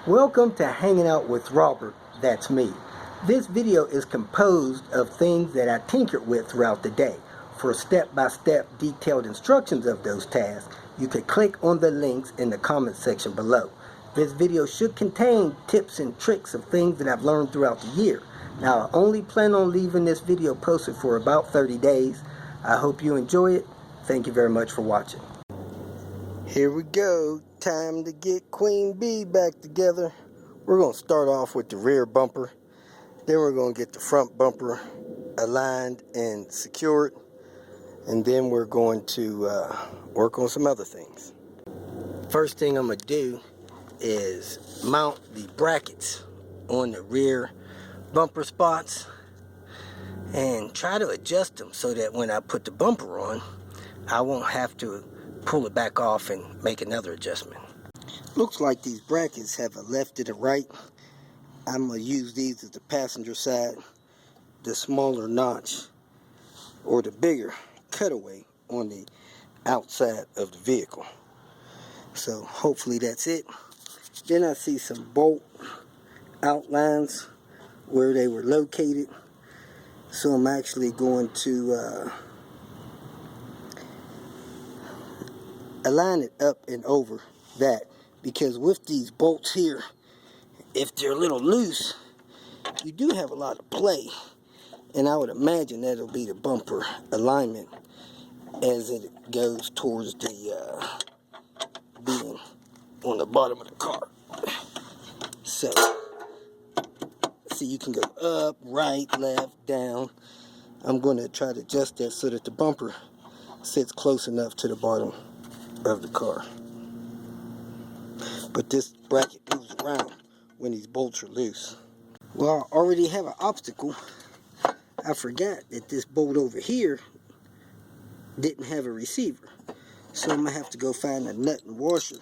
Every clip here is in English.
Welcome to Hanging Out with Robert, that's me. This video is composed of things that I tinkered with throughout the day. For step-by-step detailed instructions of those tasks, you can click on the links in the comment section below. This video should contain tips and tricks of things that I've learned throughout the year. Now, I only plan on leaving this video posted for about 30 days. I hope you enjoy it. Thank you very much for watching. Here we go. Time to get Queen Bee back together. We're going to start off with the rear bumper. Then we're going to get the front bumper aligned and secured. And then we're going to work on some other things. First thing I'm going to do is mount the brackets on the rear bumper spots and try to adjust them so that when I put the bumper on, I won't have to pull it back off and make another adjustment. Looks like these brackets have a left and a right. I'm going to use these as the passenger side, the smaller notch or the bigger cutaway on the outside of the vehicle. So hopefully that's it. Then I see some bolt outlines where they were located. So I'm actually going to align it up and over that, because with these bolts here, if they're a little loose, you do have a lot of play, and I would imagine that'll be the bumper alignment as it goes towards the being on the bottom of the car. So see, you can go up, right, left, down. I'm going to try to adjust that so that the bumper sits close enough to the bottom of the car. But this bracket moves around when these bolts are loose. Well, I already have an obstacle. I forgot that this bolt over here didn't have a receiver. So I'm going to have to go find a nut and washer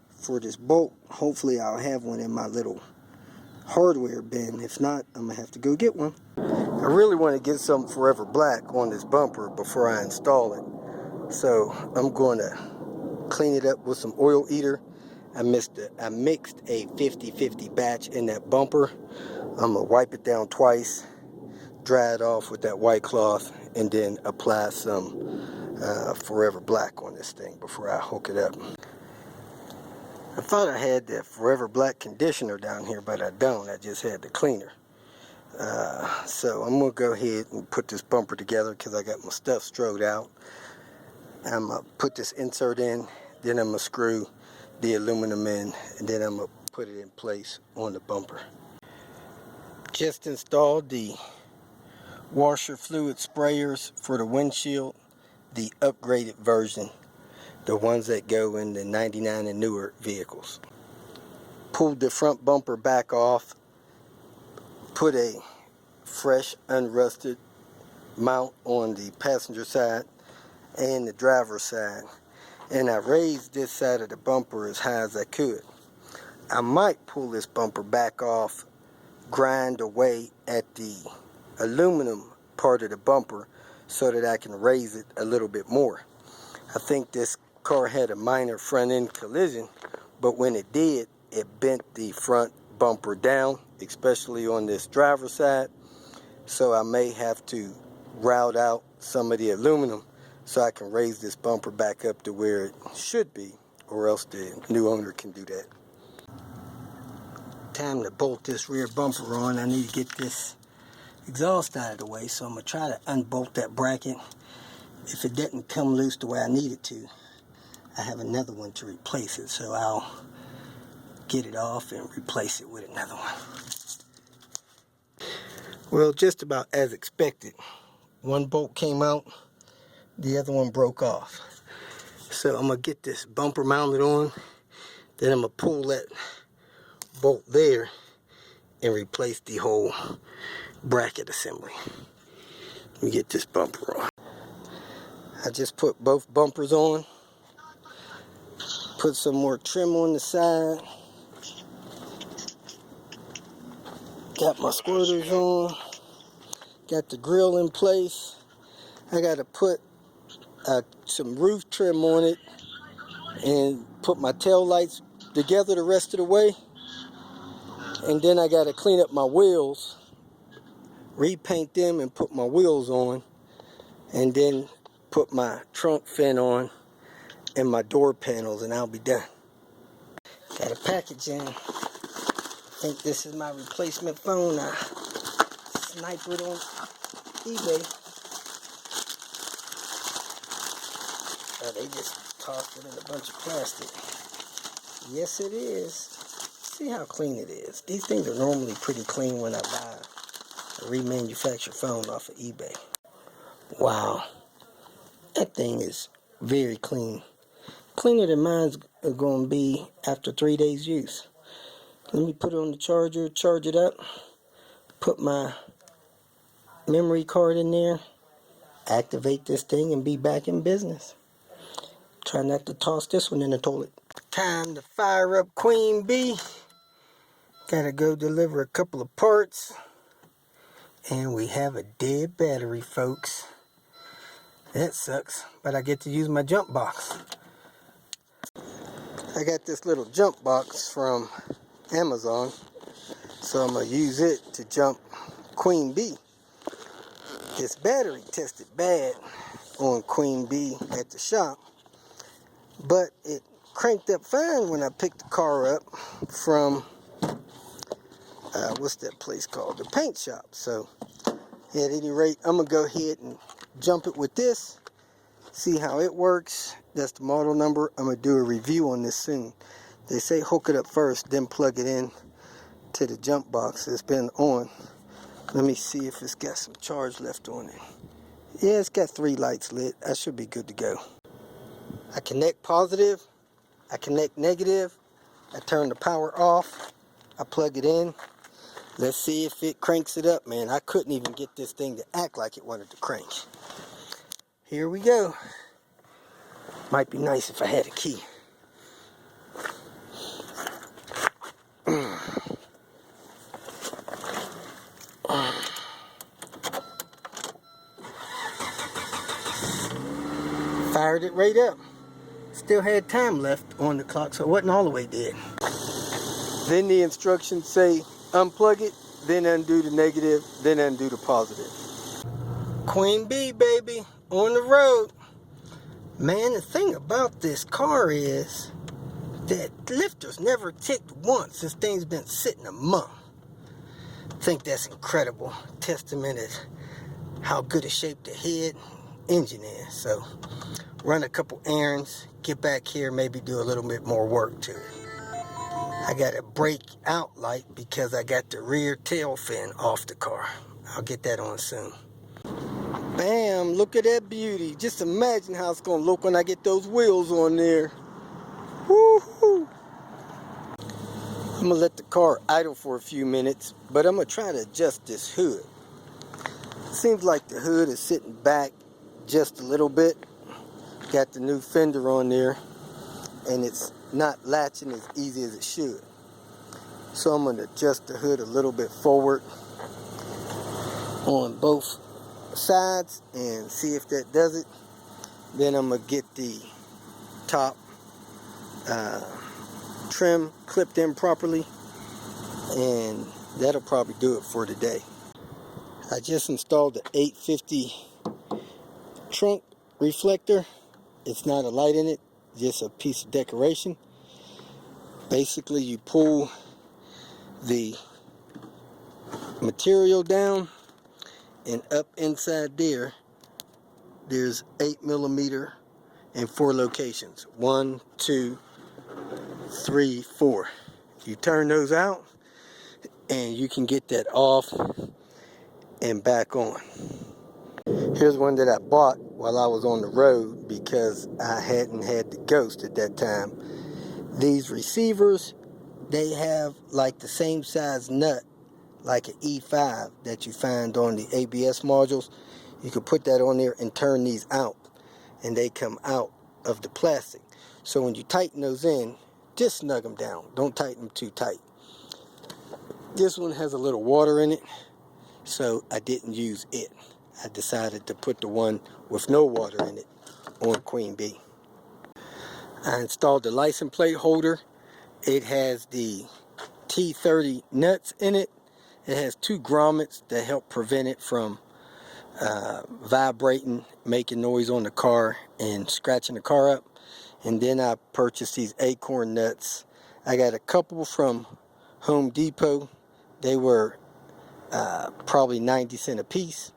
for this bolt. Hopefully I'll have one in my little hardware bin. If not, I'm going to have to go get one. I really want to get something Forever Black on this bumper before I install it. So I'm going to clean it up with some oil eater. I mixed a 50-50 batch in that bumper. I'm going to wipe it down twice, dry it off with that white cloth, and then apply some Forever Black on this thing before I hook it up. I thought I had the Forever Black conditioner down here, but I don't. I just had the cleaner. So I'm going to go ahead and put this bumper together because I got my stuff strode out. I'm going to put this insert in, then I'm going to screw the aluminum in, and then I'm going to put it in place on the bumper. Just installed the washer fluid sprayers for the windshield, the upgraded version, the ones that go in the 99 and newer vehicles. Pulled the front bumper back off, put a fresh unrusted mount on the passenger side and the driver's side, and I raised this side of the bumper as high as I could. I might pull this bumper back off, grind away at the aluminum part of the bumper so that I can raise it a little bit more. I think this car had a minor front end collision, but when it did, it bent the front bumper down, especially on this driver's side. So I may have to route out some of the aluminum so I can raise this bumper back up to where it should be, or else the new owner can do that. Time to bolt this rear bumper on. I need to get this exhaust out of the way, so I'm going to try to unbolt that bracket. If it doesn't come loose the way I need it to, I have another one to replace it, so I'll get it off and replace it with another one. Well, just about as expected. One bolt came out, the other one broke off. So I'm going to get this bumper mounted on, then I'm going to pull that bolt there and replace the whole bracket assembly. Let me get this bumper on. I just put both bumpers on, put some more trim on the side, got my squirters on, got the grill in place. I got to put some roof trim on it and put my tail lights together the rest of the way. And then I got to clean up my wheels, repaint them and put my wheels on, and then put my trunk fin on and my door panels, and I'll be done. Got a package in. I think this is my replacement phone. I sniped it on eBay. They just tossed it in a bunch of plastic. Yes, it is. See how clean it is. These things are normally pretty clean when I buy a remanufactured phone off of eBay. Wow. That thing is very clean. Cleaner than mine's going to be after 3 days use. Let me put it on the charger, charge it up, put my memory card in there, activate this thing, and be back in business. Try not to toss this one in the toilet. Time to fire up Queen Bee. Gotta go deliver a couple of parts. And we have a dead battery, folks. That sucks, but I get to use my jump box. I got this little jump box from Amazon, so I'm gonna use it to jump Queen Bee. This battery tested bad on Queen Bee at the shop, but it cranked up fine when I picked the car up from what's that place called? The paint shop. So at any rate, I'm gonna go ahead and jump it with this, see how it works. That's the model number. I'm gonna do a review on this soon. They say hook it up first, then plug it in to the jump box. It's been on. Let me see if it's got some charge left on it. Yeah, it's got 3 lights lit. I should be good to go. I connect positive, I connect negative, I turn the power off, I plug it in. Let's see if it cranks it up, man. I couldn't even get this thing to act like it wanted to crank. Here we go. Might be nice if I had a key. Fired it right up. Still had time left on the clock, so it wasn't all the way dead. Then the instructions say unplug it, then undo the negative, then undo the positive. Queen Bee, baby, on the road. Man, the thing about this car is that lifters never ticked once. This thing's been sitting a month. I think that's incredible. Testament is how good a shape the head engine is. So run a couple errands, get back here, maybe do a little bit more work to it. I got a brake out light because I got the rear tail fin off the car. I'll get that on soon. Bam, look at that beauty. Just imagine how it's gonna look when I get those wheels on there. Woo-hoo. I'm gonna let the car idle for a few minutes, but I'm gonna try to adjust this hood. Seems like the hood is sitting back just a little bit. Got the new fender on there, and it's not latching as easy as it should. So I'm gonna adjust the hood a little bit forward on both sides and see if that does it. Then I'm gonna get the top trim clipped in properly, and that'll probably do it for today. I just installed the 850 trunk reflector. It's not a light in it, just a piece of decoration. Basically, you pull the material down, and up inside there's 8mm in 4 locations. 1, 2, 3, 4. You turn those out, and you can get that off and back on. Here's one that I bought while I was on the road because I hadn't had the Ghost at that time. These receivers, they have like the same size nut like an E5 that you find on the ABS modules. You can put that on there and turn these out, and they come out of the plastic. So when you tighten those in, just snug them down. Don't tighten them too tight. This one has a little water in it, so I didn't use it. I decided to put the one with no water in it on Queen Bee. I installed the license plate holder. It has the T30 nuts in it. It has 2 grommets that help prevent it from vibrating, making noise on the car and scratching the car up. And then I purchased these acorn nuts. I got a couple from Home Depot. They were probably 90 cents a piece.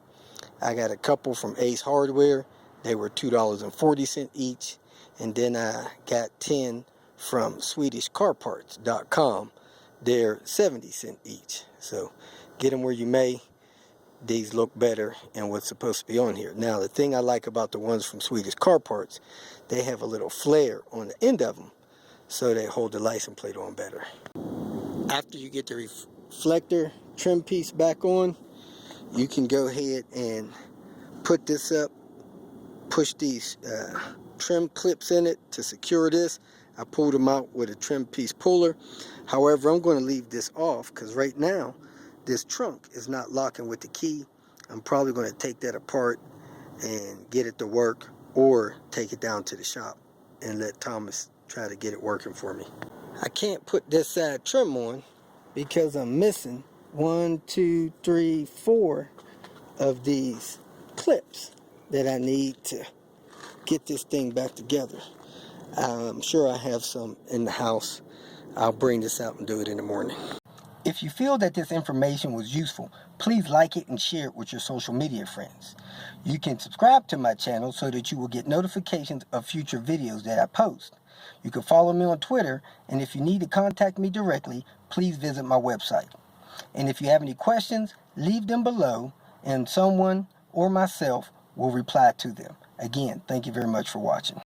I got a couple from Ace Hardware. They were $2.40 each. And then I got 10 from SwedishCarParts.com. They're 70 cents each. So get them where you may. These look better and what's supposed to be on here. Now, the thing I like about the ones from Swedish Car Parts, they have a little flare on the end of them, so they hold the license plate on better. After you get the reflector trim piece back on, you can go ahead and put this up, push these trim clips in it to secure this. I pulled them out with a trim piece puller. However, I'm going to leave this off because right now this trunk is not locking with the key. I'm probably going to take that apart and get it to work, or take it down to the shop and let Thomas try to get it working for me. I can't put this side trim on because I'm missing 1, 2, 3, 4 of these clips that I need to get this thing back together. I'm sure I have some in the house. I'll bring this out and do it in the morning. If you feel that this information was useful, please like it and share it with your social media friends. You can subscribe to my channel so that you will get notifications of future videos that I post. You can follow me on Twitter, and if you need to contact me directly, please visit my website. And if you have any questions, leave them below, and someone or myself will reply to them. Again, thank you very much for watching.